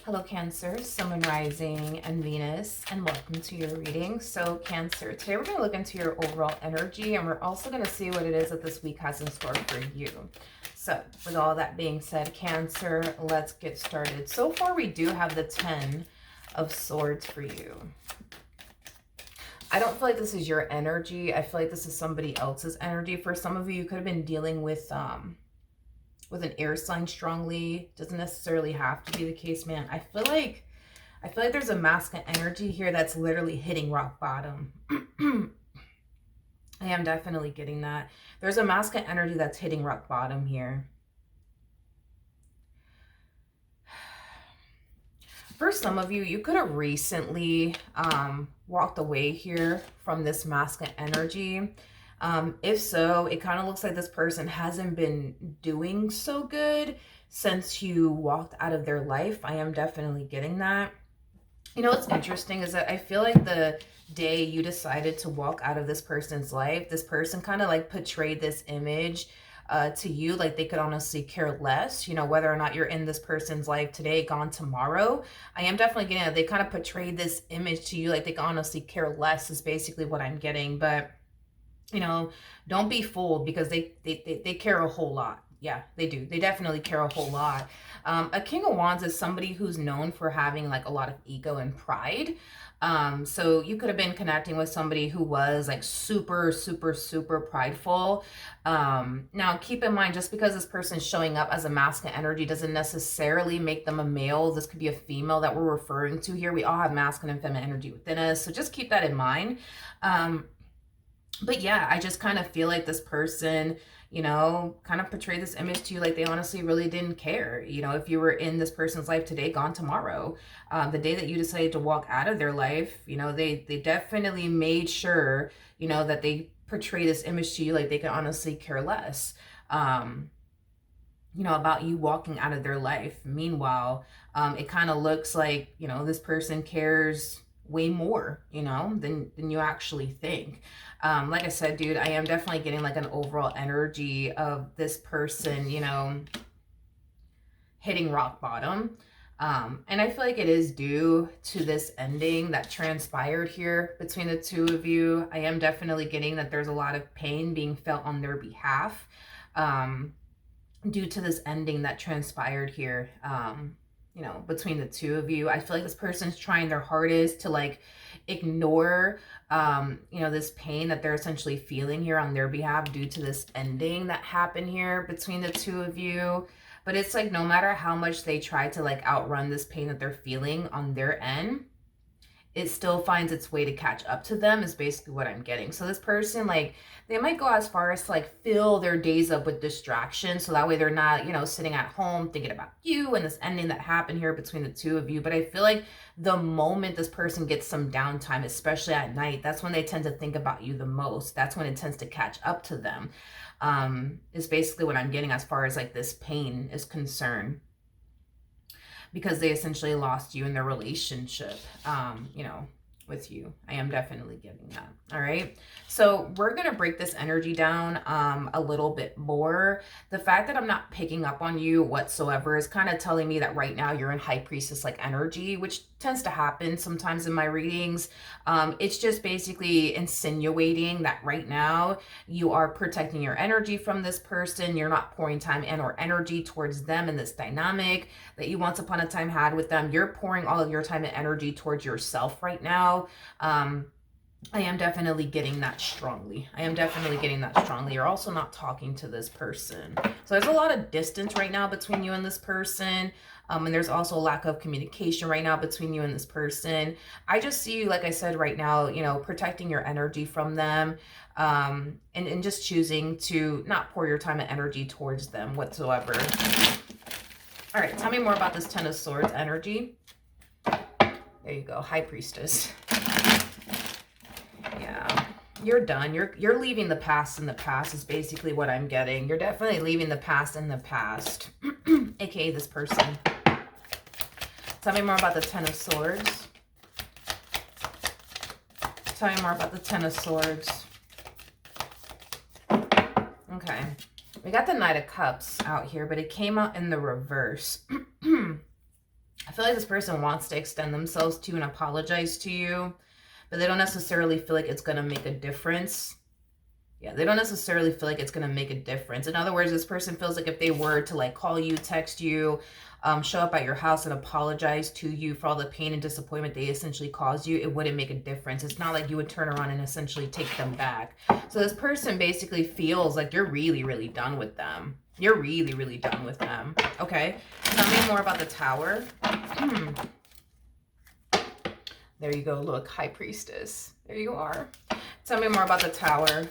Hello, Cancer, Sun, Moon, Rising, and Venus, and welcome to your reading. So, Cancer, today we're going to look into your overall energy, and we're also going to see what it is that this week has in store for you. So, with all that being said, Cancer, let's get started. So far, we do have the 10 of Swords for you. I don't feel like this is your energy. I feel like this is somebody else's energy. For some of you, you could have been dealing with an air sign strongly. Doesn't necessarily have to be the case, man. I feel like there's a masculine energy here that's literally hitting rock bottom. I am definitely getting that. There's a masculine energy that's hitting rock bottom here. For some of you, you could have recently walked away here from this masculine energy. If so, it kind of looks like this person hasn't been doing so good since you walked out of their life. I am definitely getting that. You know, what's interesting is that I feel like the day you decided to walk out of this person's life, this person kind of like portrayed this image to you, like they could honestly care less, you know, whether or not you're in this person's life today, gone tomorrow. I am definitely getting that. They kind of portrayed this image to you, like they can honestly care less is basically what I'm getting. But you know, don't be fooled because they care a whole lot. Yeah, they do. They definitely care a whole lot. A King of Wands is somebody who's known for having like a lot of ego and pride. So you could have been connecting with somebody who was like super, super, super prideful. Now keep in mind, just because this person's showing up as a masculine energy doesn't necessarily make them a male. This could be a female that we're referring to here. We all have masculine and feminine energy within us. So just keep that in mind. But yeah, I just kind of feel like this person, you know, kind of portrayed this image to you like they honestly really didn't care. You know, if you were in this person's life today, gone tomorrow, the day that you decided to walk out of their life, you know, they definitely made sure, you know, that they portray this image to you like they could honestly care less, you know, about you walking out of their life. Meanwhile, it kind of looks like, you know, this person cares way more, you know, than you actually think. Like I said, dude, I am definitely getting like an overall energy of this person, you know, hitting rock bottom. And I feel like it is due to this ending that transpired here between the two of you. I am definitely getting that there's a lot of pain being felt on their behalf, due to this ending that transpired here, you know, between the two of you. I feel like this person's trying their hardest to like ignore, you know, this pain that they're essentially feeling here on their behalf due to this ending that happened here between the two of you. But it's like no matter how much they try to like outrun this pain that they're feeling on their end, it still finds its way to catch up to them is basically what I'm getting. So this person, like, they might go as far as to like fill their days up with distraction. So that way they're not, you know, sitting at home thinking about you and this ending that happened here between the two of you. But I feel like the moment this person gets some downtime, especially at night, that's when they tend to think about you the most. That's when it tends to catch up to them, is basically what I'm getting as far as like this pain is concerned. Because they essentially lost you in their relationship, you know, with you. I am definitely getting that. All right. So we're going to break this energy down a little bit more. The fact that I'm not picking up on you whatsoever is kind of telling me that right now you're in high priestess like energy, which tends to happen sometimes in my readings. It's just basically insinuating that right now you are protecting your energy from this person. You're not pouring time and or energy towards them in this dynamic that you once upon a time had with them. You're pouring all of your time and energy towards yourself right now. I am definitely getting that strongly. I am definitely getting that strongly. You're also not talking to this person. So there's a lot of distance right now between you and this person. And there's also a lack of communication right now between you and this person. I just see you, like I said, right now, you know, protecting your energy from them, and just choosing to not pour your time and energy towards them whatsoever. All right, tell me more about this Ten of Swords energy. There you go, High Priestess. Yeah, you're done. You're leaving the past in the past is basically what I'm getting. You're definitely leaving the past in the past, aka this person. Tell me more about the Ten of Swords. Tell me more about the Ten of Swords. Okay. We got the Knight of Cups out here, but it came out in the reverse. feel like this person wants to extend themselves to you and apologize to you, but they don't necessarily feel like it's going to make a difference. Yeah, they don't necessarily feel like it's going to make a difference. In other words, this person feels like if they were to like call you, text you, show up at your house and apologize to you for all the pain and disappointment they essentially caused you, it wouldn't make a difference. It's not like you would turn around and essentially take them back. So this person basically feels like you're really, really done with them. You're really, really done with them. Okay, tell me more about the Tower. There you go. Look, High Priestess. There you are. Tell me more about the Tower.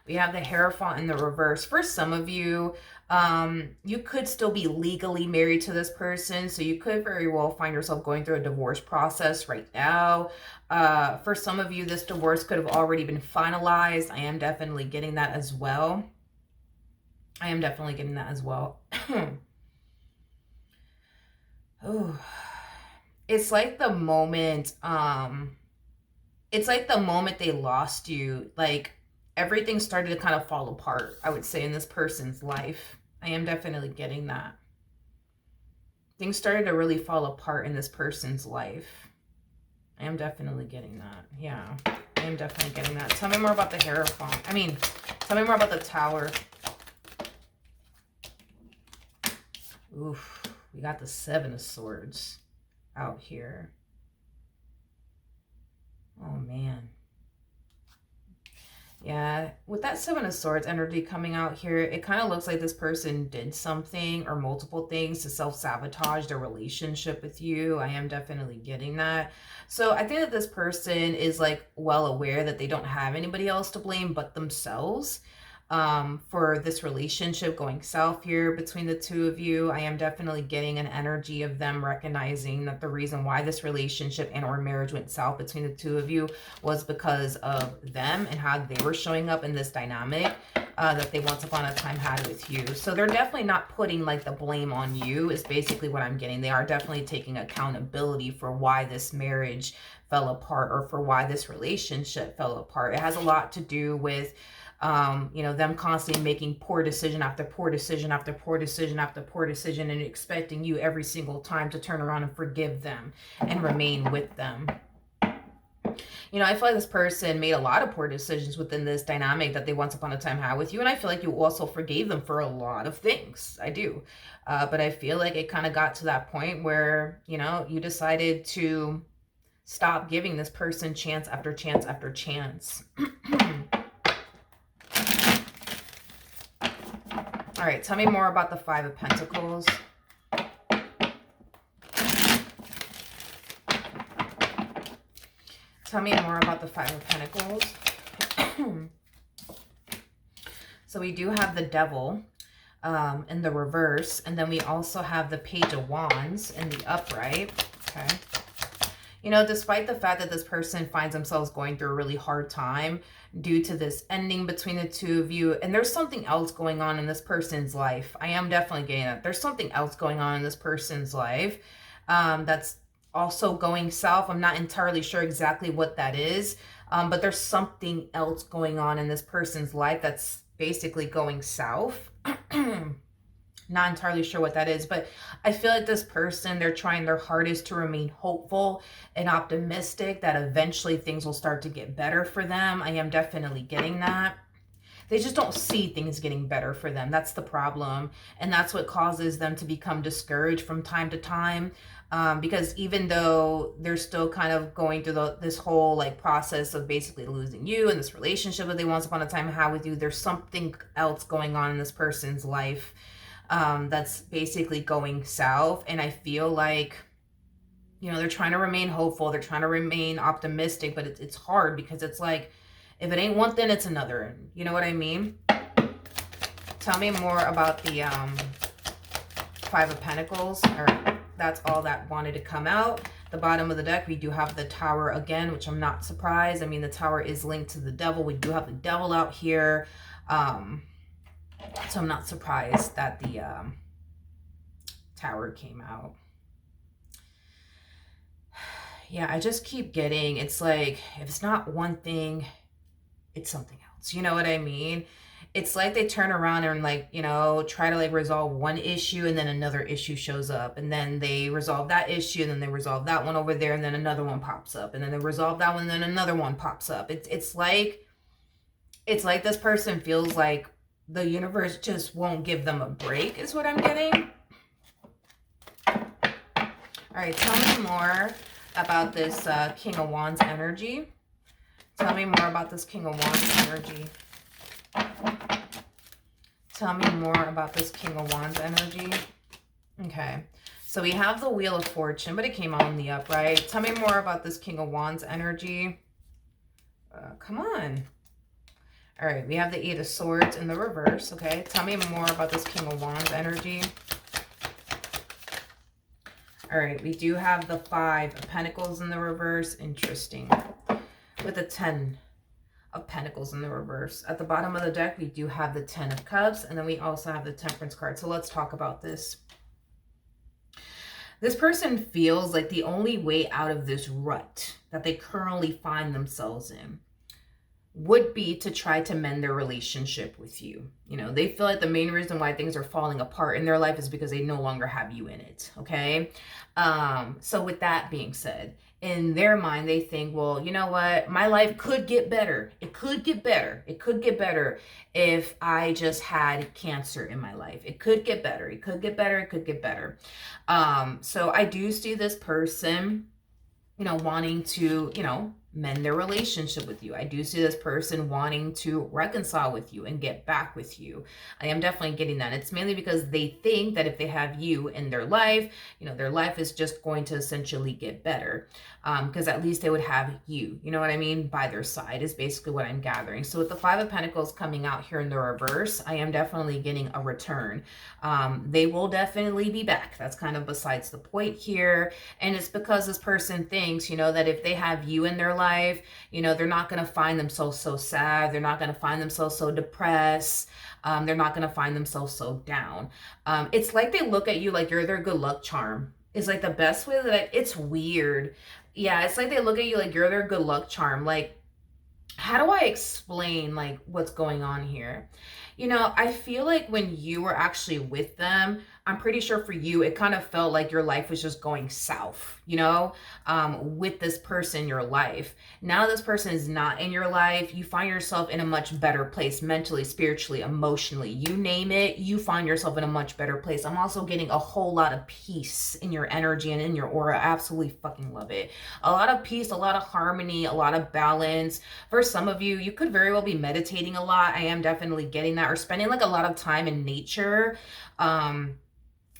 We have the Hierophant in the reverse. For some of you, you could still be legally married to this person. So you could very well find yourself going through a divorce process right now. For some of you, this divorce could have already been finalized. I am definitely getting that as well. I am definitely getting that as well. Oh, it's like the moment, they lost you, like everything started to kind of fall apart, I would say, in this person's life. I am definitely getting that. Things started to really fall apart in this person's life. I am definitely getting that. Yeah, I am definitely getting that. Tell me more about the Hierophant. Tell me more about the Tower. Oof, we got the Seven of Swords out here. Oh, man. Yeah, with that Seven of Swords energy coming out here, it kind of looks like this person did something or multiple things to self-sabotage their relationship with you. I am definitely getting that. So I think that this person is like well aware that they don't have anybody else to blame but themselves. For this relationship going south here between the two of you. I am definitely getting an energy of them recognizing that the reason why this relationship and or marriage went south between the two of you was because of them and how they were showing up in this dynamic that they once upon a time had with you. So they're definitely not putting like the blame on you is basically what I'm getting. They are definitely taking accountability for why this marriage fell apart or for why this relationship fell apart. It has a lot to do with them constantly making poor decision after poor decision after poor decision after poor decision and expecting you every single time to turn around and forgive them and remain with them. I feel like this person made a lot of poor decisions within this dynamic that they once upon a time had with you. And I feel like you also forgave them for a lot of things. I do. But I feel like it kind of got to that point where, you decided to stop giving this person chance after chance after chance. All right, tell me more about the Five of Pentacles. Tell me more about the Five of Pentacles. So we do have the Devil in the reverse, and then we also have the Page of Wands in the upright. Okay. Despite the fact that this person finds themselves going through a really hard time due to this ending between the two of you, and there's something else going on in this person's life. I am definitely getting that. There's something else going on in this person's life that's also going south. I'm not entirely sure exactly what that is, but there's something else going on in this person's life that's basically going south. Not entirely sure what that is, but I feel like this person, they're trying their hardest to remain hopeful and optimistic that eventually things will start to get better for them. I am definitely getting that. They just don't see things getting better for them. That's the problem. And that's what causes them to become discouraged from time to time. Because even though they're still kind of going through this whole like process of basically losing you and this relationship that they once upon a time had with you, there's something else going on in this person's life that's basically going south. And I feel like, they're trying to remain hopeful. They're trying to remain optimistic, but it's hard because it's like, if it ain't one thing, it's another. You know what I mean? Tell me more about the Five of Pentacles. All right, that's all that wanted to come out. The bottom of the deck, we do have the Tower again, which I'm not surprised. I mean, the Tower is linked to the Devil. We do have the Devil out here. So I'm not surprised that the Tower came out. Yeah, I just keep getting, it's like, if it's not one thing, it's something else. You know what I mean? it's like they turn around and like, you know, try to like resolve one issue and then another issue shows up, and then they resolve that issue and then they resolve that one over there and then another one pops up, and then they resolve that one and then another one pops up. It's like this person feels like the universe just won't give them a break, is what I'm getting. All right, tell me more about this King of Wands energy. Tell me more about this King of Wands energy. Tell me more about this King of Wands energy. Okay, so we have the Wheel of Fortune, but it came out in the upright. Tell me more about this King of Wands energy. Come on. All right, we have the Eight of Swords in the reverse. Okay, tell me more about this King of Wands energy. All right, we do have the Five of Pentacles in the reverse. Interesting. With the 10 of Pentacles in the reverse. At the bottom of the deck, we do have the 10 of Cups, and then we also have the Temperance card. So let's talk about this. This person feels like the only way out of this rut that they currently find themselves in would be to try to mend their relationship with you. You know, they feel like the main reason why things are falling apart in their life is because they no longer have you in it, okay? So with that being said, in their mind, they think, well, you know what? My life could get better. It could get better. It could get better if I just had cancer in my life. It could get better. It could get better. It could get better. So I do see this person, you know, wanting to, you know, mend their relationship with you. I do see this person wanting to reconcile with you and get back with you. I am definitely getting that. It's mainly because they think that if they have you in their life, you know, their life is just going to essentially get better. Because at least they would have you, you know what I mean, by their side is basically what I'm gathering. So with the Five of Pentacles coming out here in the reverse, I am definitely getting a return. They will definitely be back. That's kind of besides the point here. And it's because this person thinks, you know, that if they have you in their life, you know, they're not going to find themselves so sad. They're not going to find themselves so depressed. They're not going to find themselves so down. It's like they look at you like you're their good luck charm. Is like the best way that it's weird. Yeah, it's like they look at you like you're their good luck charm. Like, how do I explain like what's going on here? You know, I feel like when you were actually with them, I'm pretty sure for you, it kind of felt like your life was just going south, you know, with this person in your life. Now this person is not in your life. You find yourself in a much better place mentally, spiritually, emotionally. You name it, you find yourself in a much better place. I'm also getting a whole lot of peace in your energy and in your aura. I absolutely fucking love it. A lot of peace, a lot of harmony, a lot of balance. For some of you, you could very well be meditating a lot. I am definitely getting that, or spending like a lot of time in nature.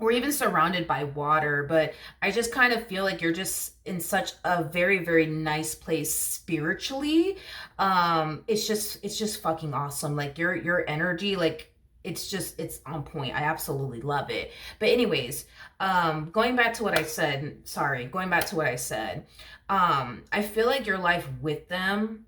Or even surrounded by water, but I just kind of feel like you're just in such a very, very nice place spiritually. It's just fucking awesome. Like your energy, like it's on point. I absolutely love it. But anyways, going back to what I said, I feel like your life with them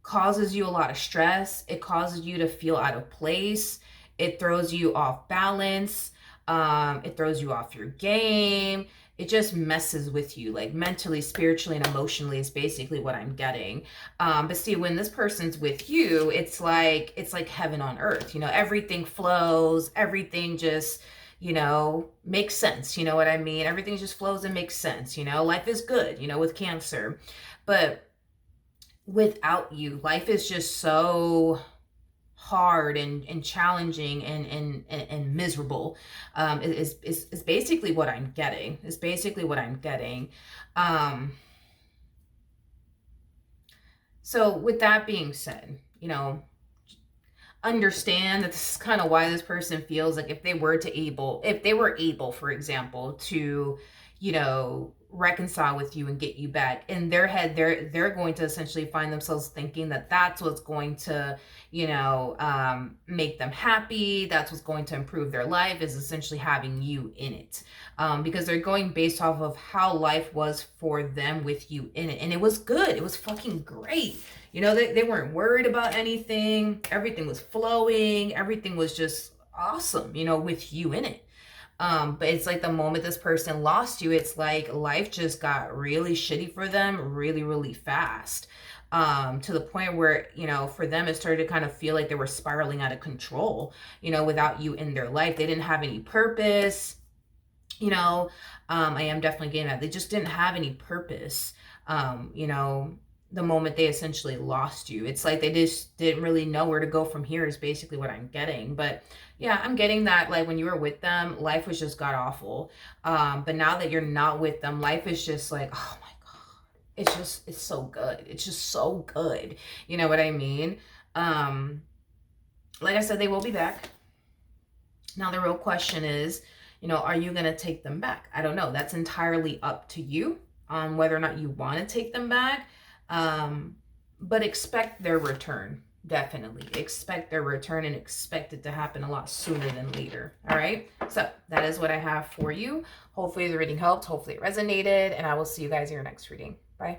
causes you a lot of stress. It causes you to feel out of place. It throws you off balance. It throws you off your game. It just messes with you, like mentally, spiritually, and emotionally is basically what I'm getting. But see, when this person's with you, it's like heaven on earth. You know, everything flows, everything just, you know, makes sense. You know what I mean? Everything just flows and makes sense. You know, life is good, you know, with Cancer. But without you, life is just so hard and challenging and miserable. Is basically what I'm getting. So with that being said, you know, understand that this is kind of why this person feels like if they were able, for example, to, you know, reconcile with you and get you back, in their head, they're going to essentially find themselves thinking that that's what's going to, you know, make them happy. That's what's going to improve their life, is essentially having you in it. Because they're going based off of how life was for them with you in it. And it was good. It was fucking great. You know, they weren't worried about anything. Everything was flowing. Everything was just awesome, you know, with you in it. But it's like the moment this person lost you, it's like life just got really shitty for them really, really fast. to the point where, you know, for them, it started to kind of feel like they were spiraling out of control, you know, without you in their life. They didn't have any purpose, you know. I am definitely getting that. They just didn't have any purpose, you know, the moment they essentially lost you. It's like they just didn't really know where to go from here, is basically what I'm getting. But yeah, I'm getting that, like, when you were with them, life was just god awful. But now that you're not with them, life is just like, oh my God, it's so good. It's just so good. You know what I mean? Um, like I said, they will be back. Now, the real question is, you know, are you going to take them back? I don't know. That's entirely up to you on whether or not you want to take them back. But expect their return. Definitely expect their return, and expect it to happen a lot sooner than later. All right. So that is what I have for you. Hopefully the reading helped. Hopefully it resonated, and I will see you guys in your next reading. Bye.